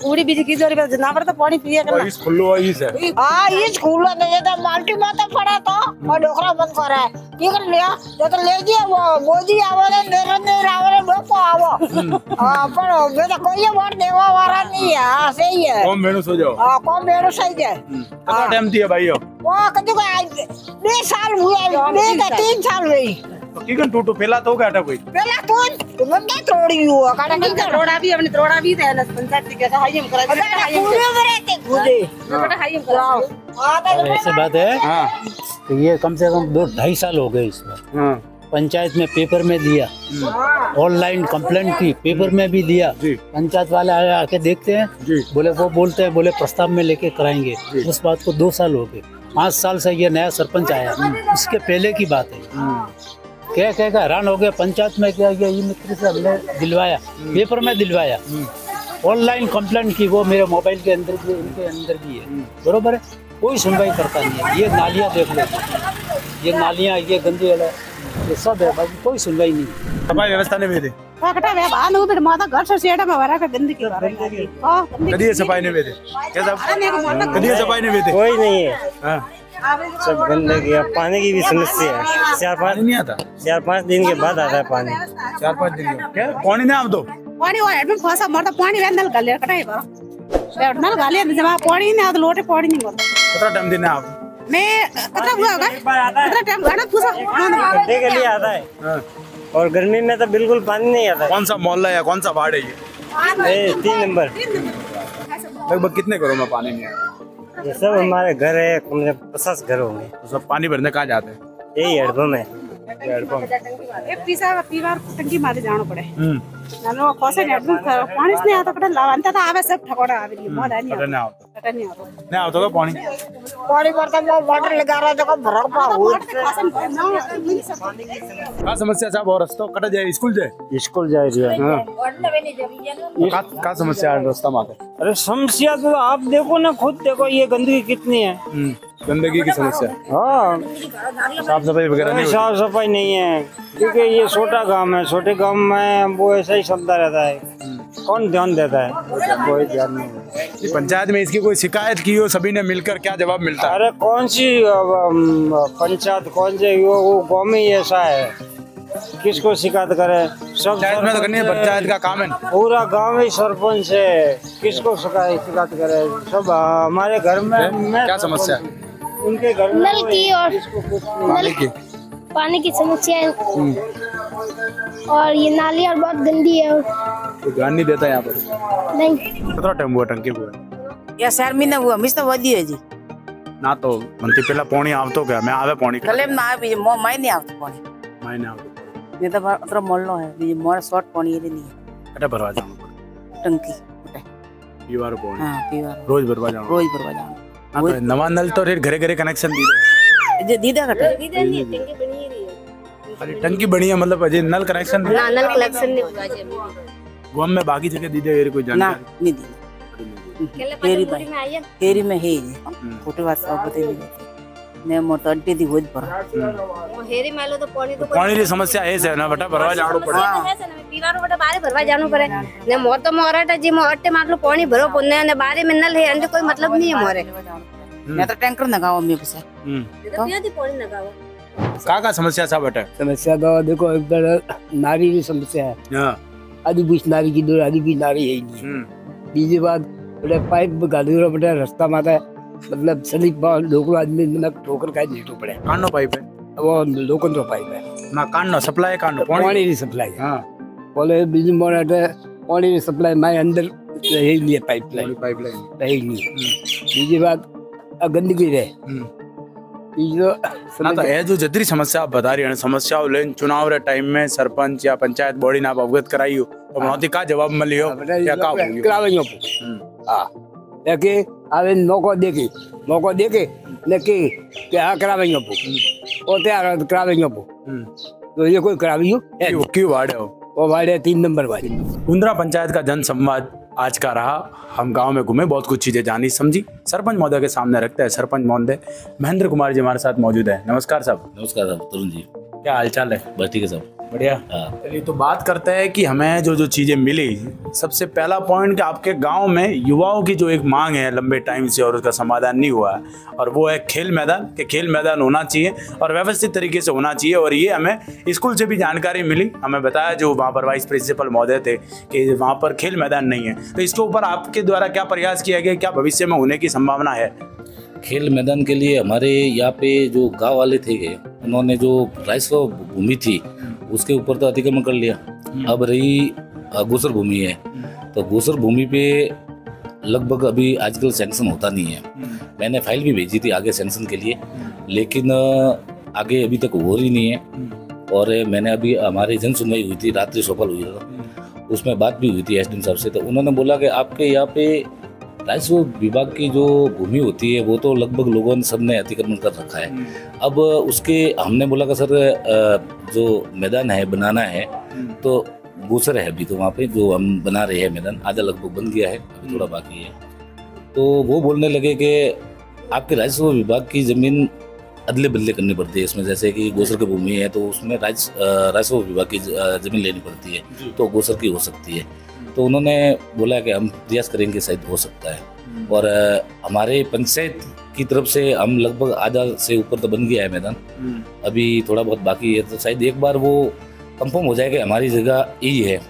ಕೂಡಿ ಬೀಜ ಕಿದೋರಿ ना पड़ता पानी पिए करना इस खुल्लो इस है हां इस खुल्लो नहीं तो माल्टी माता पड़ा तो और डोकरा बंद कर है ये कर लिया जो तो ले दिया वो मोदी आवले नरेंद्र रावले लोको आवो हां पर मैं तो कोई वोट देवा वाला नहीं है हां सही है कौन मेनू सो जाओ हां कौन मेनू सही है कितना टाइम दिया भाईयो वो कदू का 2 साल हुए 3 साल हुई किकन टूटो पहला तो गाटा कोई पहला कौन तुम क्या तोड़ी हुआ काटा का तोड़ा भी अपने तोड़ा भी है ना पंचायत के हाईम करा पूरे बरेते खुदे बेटा हाईम कराओ ऐसे बात है हां तो ये कम से कम 2-2.5 साल हो गए इसमें हां पंचायत में पेपर में दिया ऑनलाइन कंप्लेंट की पेपर में भी दिया पंचायत वाले आके देखते हैं बोले वो बोलते हैं बोले प्रस्ताव में लेके कराएंगे उस बात को 2 साल हो गए 5 साल से ये नया सरपंच आया इसके पहले की बात है क्या हैरान हो गया पंचायत में क्या गया ये मित्र से हमने दिलवाया पेपर में दिलवाया ऑनलाइन कंप्लेंट की वो मेरे मोबाइल के अंदर भी इनके अंदर भी है बरोबर है कोई सुनवाई करता नहीं है ये नालियाँ देख लो ये नालियाँ ये गंदी वाला ये सब है बाकी कोई सुनवाई नहीं सफाई व्यवस्था नहीं दे पकड़ा वे बानो फिर माता घर से सेड़ा में वरा का गंदगी हां कदी सफाई नहीं दे कैसा कदी सफाई नहीं दे कोई नहीं है हां सब गंदगी है पानी की भी समस्या है 4-5 नहीं आता 4-5 दिन के बाद आता है पानी 4-5 दिन क्या पानी नहीं आम तो पानी वो एडमिट फसा मरता पानी वेंदल गले कटाई पर नल गाले जब पानी नहीं आता लोटे पानी नहीं मरता कितना टाइम देना आप मैं कितना हुआ होगा कितना टाइम गाना पूछा घंटे के लिए आता है और गर्मी में तो बिल्कुल पानी नहीं आता कौन सा मोहल्ला है कौन सा वार्ड है ये 3 नंबर लगभग कितने घरों में पानी नहीं आता ये सब हमारे घर है 50 घर होंगे तो सब पानी भरने कहाँ जाते हैं यही हेडपम्प है एक पीवा टंकी मारे जाना पड़े नानो कोसे हेडपम्प पानी नहीं आता पड़े लावंता तो आवे सब ठकोड़ा आवे मोदा नहीं आता नहीं आता तो पानी भरता मैं वाटर लगा रहा था भरा पाऊ का समस्या साहब और रास्ता कट जाए स्कूल जाए हां का समस्या है रास्ता में अरे समस्या तो आप देखो ना खुद देखो ये गंदगी कितनी है गंदगी की समस्या हाँ साफ सफाई वगैरह नहीं साफ सफाई नहीं है क्योंकि ये छोटा गांव है छोटे गांव में वो ऐसा ही चलता रहता है कौन ध्यान देता है कोई ध्यान नहीं पंचायत में इसकी कोई शिकायत की हो सभी ने मिलकर क्या जवाब मिलता है अरे कौन सी पंचायत कौन से वो गाँव में ही ऐसा है किसको शिकायत करे सब में तो करनी है पंचायत का काम है पूरा गांव ही सरपंच है किसको शिकायत करे सब हमारे घर में क्या समस्या उनके घर में नल की और पानी की समस्या है और ये नाली और बहुत गंदी है और तो ध्यान नहीं देता यहाँ पर। नहीं कितना टाइम हुआ टंकी हुआ? या 4 महीना हुआ मिस तो वधी है जी ना तो मनती पहला पानी आवतो क्या मैं आवे पानी गले में ना आवे माय नहीं आवतो पानी माय नहीं आवतो ये तो अത്ര मोलनो है ये मोर शॉर्ट पानी ये नहीं है अरे भरवा जानो टंकी पीवार पानी हां पीवार रोज भरवा जानो हां तो नवा नल तो घरे घरे कनेक्शन दी जे दीदा कटे दीदा नहीं टंकी बनी है अरे टंकी बनी है मतलब अजय नल कनेक्शन ना नल कनेक्शन नहीं हुआ जे गांव में बाकी जगह दी दे कोई जानकारी नहीं दी केरी में है छोटे बात सब बते नहीं ने मोट अड्डी दी होज पर हेरी मालो तो पानी की समस्या है से ना बेटा भरवा जानो पड़े पीवारो बेटा बारे भरवा जानो पड़े ने मोर तो मोराटा जी मो अट्टे मारलो पानी भरो पुन्ने ने बारे में नल है अंदर कोई मतलब नहीं है मोरे मैं तो टैंकर लगाओ मैं बस तो पियो पानी लगाओ का समस्या सा बेटा? समस्या तो देखो एक नारी की समस्या है। हां आदि बीच नारी की दूर आदि भी नारी है नहीं। बीजी बात बड़े पाइप गाड़ी बड़े रास्ता माता है मतलब सलीप बाल लोकल आदमी ना ठोकर का नीटो पड़े कानो पाइप है वो लोकल तो पाइप है ना कानो सप्लाई कानो पानी की सप्लाई। हां बोले बीजी मोराटे पानी की सप्लाई मैं अंदर यही लिए पाइपलाइन रही नहीं। बीजी बात गंदगी रहे ना तो ये जो जदरी समस्या आप बता रही है समस्या लेकिन चुनाव रे टाइम में सरपंच या पंचायत बॉडी ना अवगत कराई हो तो मनोती का जवाब मिलियो या का होयो करावेंगे हां याके आवे मौका देके ने के आ करावेंगे ओ तैयार करावेंगे तो ये कोई करावेंगे क्यों वाड़े हो वो वाड़े 3 नंबर वाली उंद्रा पंचायत का जन संवाद आज का रहा। हम गांव में घूमे बहुत कुछ चीजें जानी समझी सरपंच महोदय के सामने रखते हैं। सरपंच महोदय महेंद्र कुमार जी हमारे साथ मौजूद है। नमस्कार साहब। नमस्कार साहब तरुण जी क्या हालचाल है? बस ठीक है साहब बढ़िया। चलिए तो बात करते हैं कि हमें जो चीजें मिली सबसे पहला पॉइंट कि आपके गांव में युवाओं की जो एक मांग है लंबे टाइम से और उसका समाधान नहीं हुआ है और वो है खेल मैदान के खेल मैदान होना चाहिए और व्यवस्थित तरीके से होना चाहिए और ये हमें स्कूल से भी जानकारी मिली। हमें बताया जो वहाँ पर वाइस प्रिंसिपल महोदय थे कि वहाँ पर खेल मैदान नहीं है तो इसके ऊपर आपके द्वारा क्या प्रयास किया गया क्या भविष्य में होने की संभावना है? खेल मैदान के लिए हमारे यहाँ पे जो गांव वाले थे उन्होंने जो राजस्व भूमि थी उसके ऊपर तो अतिक्रमण कर लिया। अब रही गोचर भूमि है तो गोचर भूमि पे लगभग अभी आजकल सैंक्शन होता नहीं है। मैंने फाइल भी भेजी थी आगे सैंक्शन के लिए लेकिन आगे अभी तक हो रही नहीं है। और मैंने अभी हमारी जन सुनवाई हुई थी रात्रि सफल हुई था उसमें बात भी हुई थी एसडीएम साहब से तो उन्होंने बोला कि आपके यहाँ पे राजस्व विभाग की जो भूमि होती है वो तो लगभग लोगों ने सबने अतिक्रमण कर रखा है। अब उसके हमने बोला कि सर जो मैदान है बनाना है तो गोचर है अभी तो वहाँ पे जो हम बना रहे हैं मैदान आधा लगभग बन गया है अभी थोड़ा बाकी है। तो वो बोलने लगे कि आपके राजस्व विभाग की ज़मीन अदले बदले करनी पड़ती है इसमें जैसे कि गोचर की भूमि है तो उसमें राजस्व विभाग की ज़मीन लेनी पड़ती है तो गोचर की हो सकती है। तो उन्होंने बोला कि हम प्रयास करेंगे शायद हो सकता है और हमारे पंचायत की तरफ से हम लगभग आधा से ऊपर तो बन गया है मैदान अभी थोड़ा बहुत बाकी है तो शायद एक बार वो कंफर्म हो जाएगा हमारी जगह यही है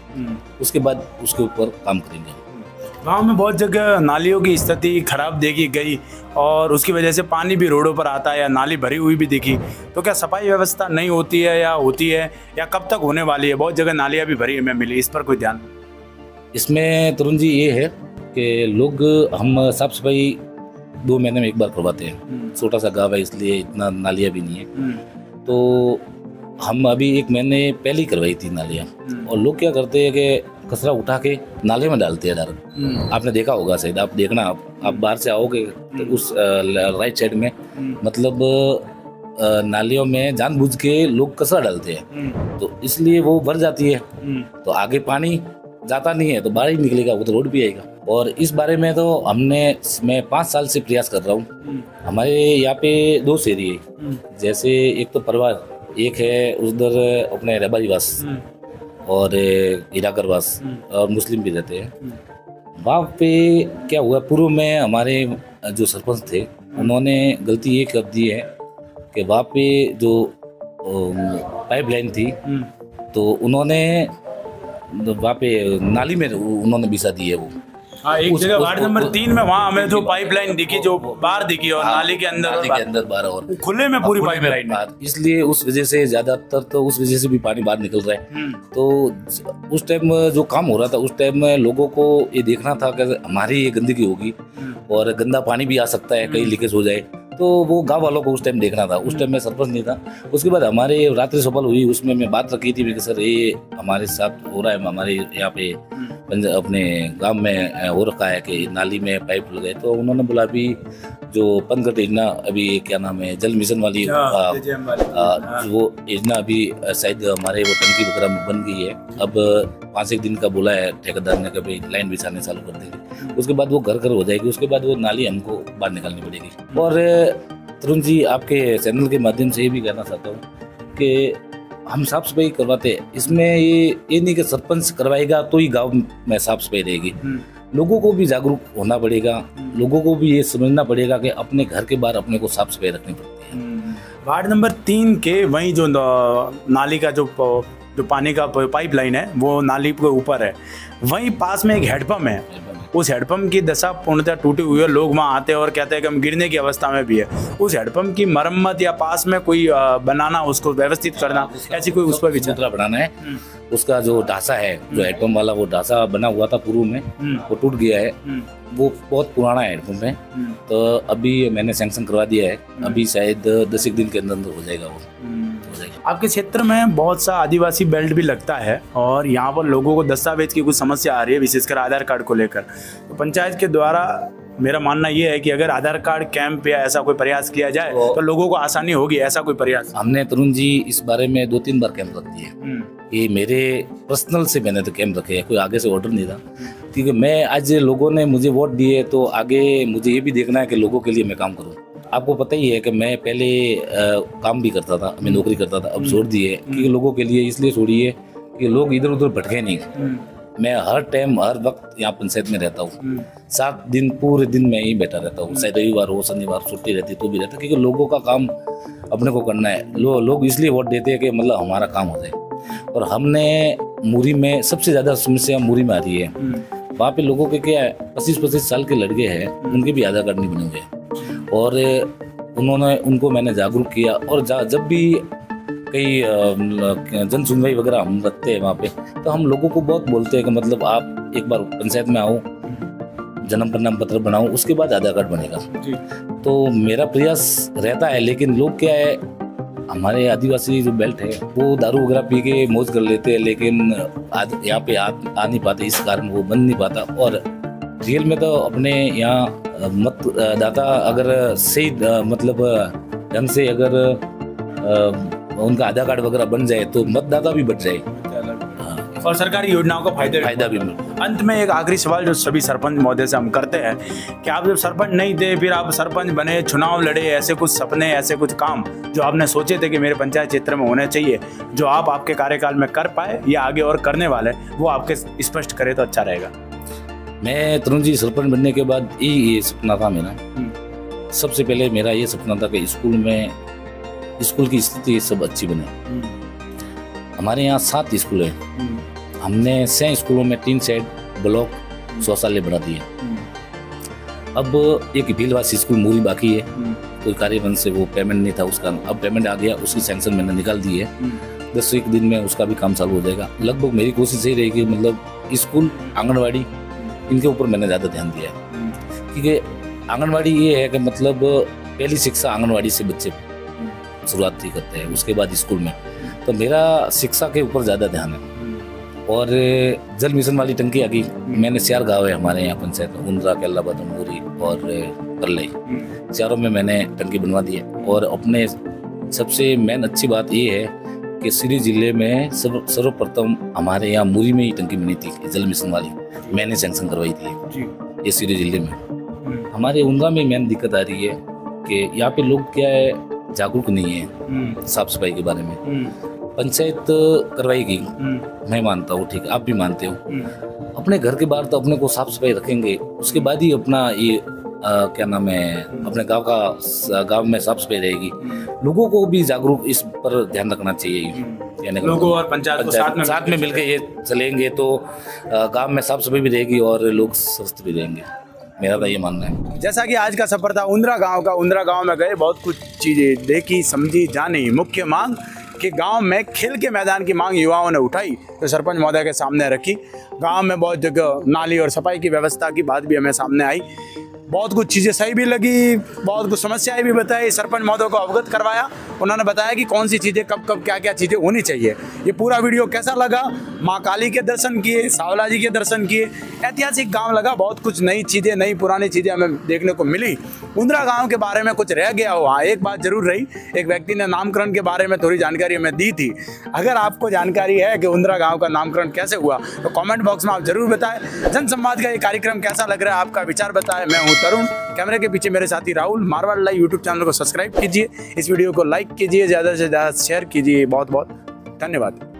उसके बाद उसके ऊपर काम करेंगे। गांव में बहुत जगह नालियों की स्थिति खराब देखी गई और उसकी वजह से पानी भी रोडों पर आता है या नाली भरी हुई भी दिखी तो क्या सफाई व्यवस्था नहीं होती है या होती है या कब तक होने वाली है? बहुत जगह नालियाँ भी भरी हमें मिली इस पर कोई ध्यान? इसमें तरुण जी ये है कि लोग हम साफ सफाई 2 महीने में एक बार करवाते हैं। छोटा सा गाँव है इसलिए इतना नालियाँ भी नहीं है तो हम अभी 1 महीने पहले ही करवाई थी नालियाँ और लोग क्या करते हैं कि कचरा उठा के नाले में डालते हैं डायरेक्ट। आपने देखा होगा शायद आप देखना आप बाहर से आओगे तो उस राइट साइड में मतलब नालियों में जानबूझ के लोग कचरा डालते हैं तो इसलिए वो भर जाती है तो आगे पानी जाता नहीं है तो बाहर ही निकलेगा वो तो रोड भी आएगा। और इस बारे में तो मैं 5 साल से प्रयास कर रहा हूँ। हमारे यहाँ पे 2 शहरी है जैसे एक तो परिवार एक है उधर अपने रबारीवास और हीराकरवास और मुस्लिम भी रहते हैं। वहाँ पे क्या हुआ पूर्व में हमारे जो सरपंच थे उन्होंने गलती ये कर दी है कि वहाँ पे जो पाइपलाइन थी तो उन्होंने वहाँ पे नाली में उन्होंने बिछा दी है वो हाँ, एक जगह वार्ड नंबर 3 में वहाँ हमें जो पाइपलाइन दिखी, जो बाहर दिखी और नाली के अंदर बाहर और खुले में पूरी पाइपलाइन, इसलिए उस वजह से ज्यादातर तो उस वजह से भी पानी बाहर निकल रहा है। तो उस टाइम जो काम हो रहा था उस टाइम में लोगों को ये देखना था कि हमारी ये गंदगी होगी और गंदा पानी भी आ सकता है, कहीं लीकेज हो जाए, तो वो गांव वालों को उस टाइम देखना था। उस टाइम में सरपंच नहीं था। उसके बाद हमारे रात्रि सफल हुई, उसमें मैं बात रखी थी कि सर ये हमारे साथ हो रहा है, हमारे यहाँ पे अपने गांव में हो रखा है कि नाली में पाइप लगे। तो उन्होंने बोला अभी जो पंचगढ़ योजना अभी क्या नाम है जल मिशन वाली वो योजना अभी शायद हमारे वो टंकी वगैरह में बन गई है। अब 5-1 दिन का बोला है ठेकेदार ने, कभी लाइन बिछाने चालू कर देंगे, उसके बाद वो घर हो जाएगी, उसके बाद वो नाली हमको बाहर निकालनी पड़ेगी। और तरुण जी आपके चैनल के माध्यम से ये भी कहना चाहता हूँ कि हम साफ सफाई करवाते हैं, इसमें ये नहीं कि सरपंच करवाएगा तो ही गांव में साफ सफाई रहेगी। लोगों को भी जागरूक होना पड़ेगा, लोगों को भी ये समझना पड़ेगा कि अपने घर के बाहर अपने को साफ सफाई रखनी पड़ती है। वार्ड नंबर 3 के वहीं जो नाली का जो पानी का पाइपलाइन है वो नाली के ऊपर है, वहीं पास में एक हैंडपंप है। उस हैंडपंप की दशा पूर्णतः टूटी हुई है। लोग वहाँ आते हैं और कहते हैं कि हम गिरने की अवस्था में भी है। उस हैंडपंप की मरम्मत या पास में कोई बनाना, उसको व्यवस्थित करना, ऐसी कोई उस पर विचार बनाना है। उसका जो ढांचा है, जो हैंडपंप वाला वो ढांचा बना हुआ था पूर्व में, वो टूट गया है। वो बहुत पुराना हैंडपंप है, तो अभी मैंने सैंक्शन करवा दिया है। अभी शायद 10 दिन के अंदर हो जाएगा वो। आपके क्षेत्र में बहुत सा आदिवासी बेल्ट भी लगता है और यहाँ पर लोगों को दस्तावेज की कुछ समस्या आ रही है, विशेषकर आधार कार्ड को लेकर। तो पंचायत के द्वारा मेरा मानना ये है कि अगर आधार कार्ड कैंप या ऐसा कोई प्रयास किया जाए तो लोगों को आसानी होगी। ऐसा कोई प्रयास हमने तरुण जी इस बारे में 2-3 बार कैंप रख दिए। ये मेरे पर्सनल से मैंने तो कैंप रखे हैं, कोई आगे से ऑर्डर नहीं था, क्योंकि मैं आज लोगों ने मुझे वोट दिए तो आगे मुझे ये भी देखना है कि लोगों के लिए मैं काम करूँ। आपको पता ही है कि मैं पहले काम भी करता था, मैं नौकरी करता था, अब छोड़ दिए क्योंकि लोगों के लिए इसलिए छोड़ी है कि लोग इधर उधर भटके नहीं। मैं हर टाइम हर वक्त यहाँ पंचायत में रहता हूँ, 7 दिन पूरे दिन मैं यहीं बैठा रहता हूँ, चाहे रविवार हो शनिवार छुट्टी रहती तो भी रहता, क्योंकि लोगों का काम अपने को करना है। लोग इसलिए वोट देते हैं कि मतलब हमारा काम हो जाए। और हमने मुरी में सबसे ज़्यादा समस्या मुरी में आ रही है। वहाँ पे लोगों के क्या है 25-25 साल के लड़के हैं, उनके भी आधार कार्ड नहीं बने हुए, और उनको मैंने जागरूक किया। और जब भी कई जन सुनवाई वगैरह हम रखते हैं वहाँ पे, तो हम लोगों को बहुत बोलते हैं कि मतलब आप एक बार पंचायत में आओ, जन्म प्रमाण पत्र बनाओ, उसके बाद आधार कार्ड बनेगा। तो मेरा प्रयास रहता है, लेकिन लोग क्या है हमारे आदिवासी जो बेल्ट है वो दारू वगैरह पी के मौज कर लेते हैं, लेकिन यहाँ पे आ नहीं पाते, इस कारण वो बन नहीं पाता। और रियल में तो अपने यहाँ मतदाता अगर सही मतलब ढंग से अगर उनका आधार कार्ड वगैरह बन जाए तो मतदाता भी बढ़ जाए और सरकारी योजनाओं का फायदा भी मिले। अंत में एक आखिरी सवाल जो सभी सरपंच महोदय से हम करते हैं कि आप जब सरपंच नहीं थे, फिर आप सरपंच बने, चुनाव लड़े, ऐसे कुछ सपने, ऐसे कुछ काम जो आपने सोचे थे कि मेरे पंचायत क्षेत्र में होने चाहिए, जो आप आपके कार्यकाल में कर पाए या आगे और करने वाले, वो आपके स्पष्ट करें तो अच्छा रहेगा। मैं तरुण जी सरपंच बनने के बाद ये सपना था मेरा। सबसे पहले मेरा ये सपना था कि स्कूल की स्थिति सब अच्छी बने। हमारे यहाँ 7 स्कूल हैं, हमने 6 स्कूलों में 3 सेट ब्लॉक शौचालय बना दिए। अब एक भीलवासी स्कूल मूरी बाकी है, कोई कार्यबंद से वो पेमेंट नहीं था उसका, अब पेमेंट आ गया, उसकी सैंक्शन मैंने निकाल दी है। 10-1 दिन में उसका भी काम चालू हो जाएगा। लगभग मेरी कोशिश यही रहेगी मतलब स्कूल, आंगनवाड़ी, इनके ऊपर मैंने ज़्यादा ध्यान दिया है, क्योंकि आंगनवाड़ी ये है कि मतलब पहली शिक्षा आंगनवाड़ी से बच्चे शुरुआत ही करते हैं, उसके बाद स्कूल में। तो मेरा शिक्षा के ऊपर ज़्यादा ध्यान है। और जल मिशन वाली टंकी आ गई, मैंने 4 गाँव है हमारे यहाँ पंचायत में, उंद्रा, केल्लाबाद, मूरी और करलई, चारों में मैंने टंकी बनवा दी है। और अपने सबसे मेन अच्छी बात ये है कि सिरी जिले में सर्वप्रथम हमारे यहाँ मूरी में ही टंकी बनी थी जल मिशन वाली, मैंने सैंक्शन करवाई थी ये सिरी जिले में। हमारे उंद्रा में मेन दिक्कत आ रही है कि यहाँ पे लोग क्या है जागरूक नहीं है साफ सफाई के बारे में। पंचायत करवाएगी, मैं मानता हूँ, ठीक, आप भी मानते हो। अपने घर के बाहर तो अपने को साफ सफाई रखेंगे, उसके बाद ही अपना ये क्या नाम है अपने गांव में साफ सफाई रहेगी। लोगों को भी जागरूक इस पर ध्यान रखना चाहिए। कहने का लोगों और पंचायत को साथ में मिलकर ये चलेंगे तो गांव में साफ सफाई भी रहेगी और लोग स्वस्थ भी रहेंगे, मेरा तो ये मानना है। जैसा कि आज का सफर था उंद्रा गांव का, उंद्रा गांव में गए, बहुत कुछ चीजें देखी, समझी, जानी। मुख्य मांग कि गांव में खेल के मैदान की मांग युवाओं ने उठाई तो सरपंच महोदय के सामने रखी। गांव में बहुत जगह नाली और सफाई की व्यवस्था की बात भी हमें सामने आई। बहुत कुछ चीज़ें सही भी लगी, बहुत कुछ समस्याएं भी बताई, सरपंच महोदय को अवगत करवाया। उन्होंने बताया कि कौन सी चीज़ें कब कब क्या क्या चीज़ें होनी चाहिए। ये पूरा वीडियो कैसा लगा? माँ काली के दर्शन किए, सांवला जी के दर्शन किए, ऐतिहासिक गांव लगा। बहुत कुछ नई चीज़ें, नई पुरानी चीज़ें हमें देखने को मिली। उंद्रा गांव के बारे में कुछ रह गया हो, हाँ एक बात जरूर रही, एक व्यक्ति ने नामकरण के बारे में थोड़ी जानकारी हमें दी थी। अगर आपको जानकारी है कि उंद्रा गाँव का नामकरण कैसे हुआ तो कॉमेंट बॉक्स में आप जरूर बताएं। जनसंवाद का ये कार्यक्रम कैसा लग रहा है, आपका विचार बताएं। मैं हूँ तरुण, कैमरे के पीछे मेरे साथी Rahul. Marwar live YouTube channel को सब्सक्राइब कीजिए, इस वीडियो को लाइक कीजिए, ज़्यादा से ज़्यादा शेयर कीजिए। बहुत बहुत धन्यवाद।